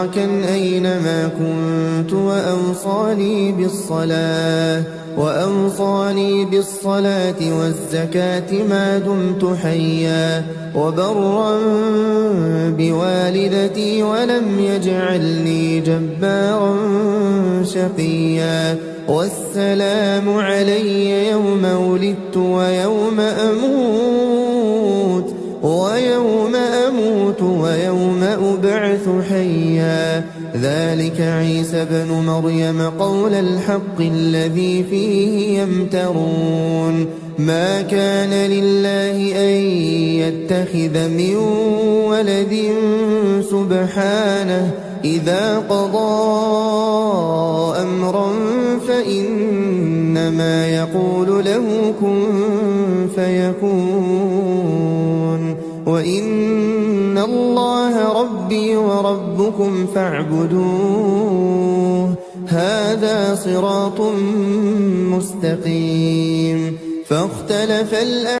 أينما كنت وأوصاني بالصلاة والزكاة ما دمت حيا وبرا بوالدتي ولم يجعلني جبارا شقيا والسلام علي يوم ولدت ويوم أموت ويوم أبعث حيا ذلك عيسى بن مريم قول الحق الذي فيه يمترون ما كان لله أن يتخذ من ولد سبحانه إذا قضى أمرا فإنما يقول له كن فيكون وإن الله ربي وربكم فاعبدوه هذا صراط مستقيم فاختلف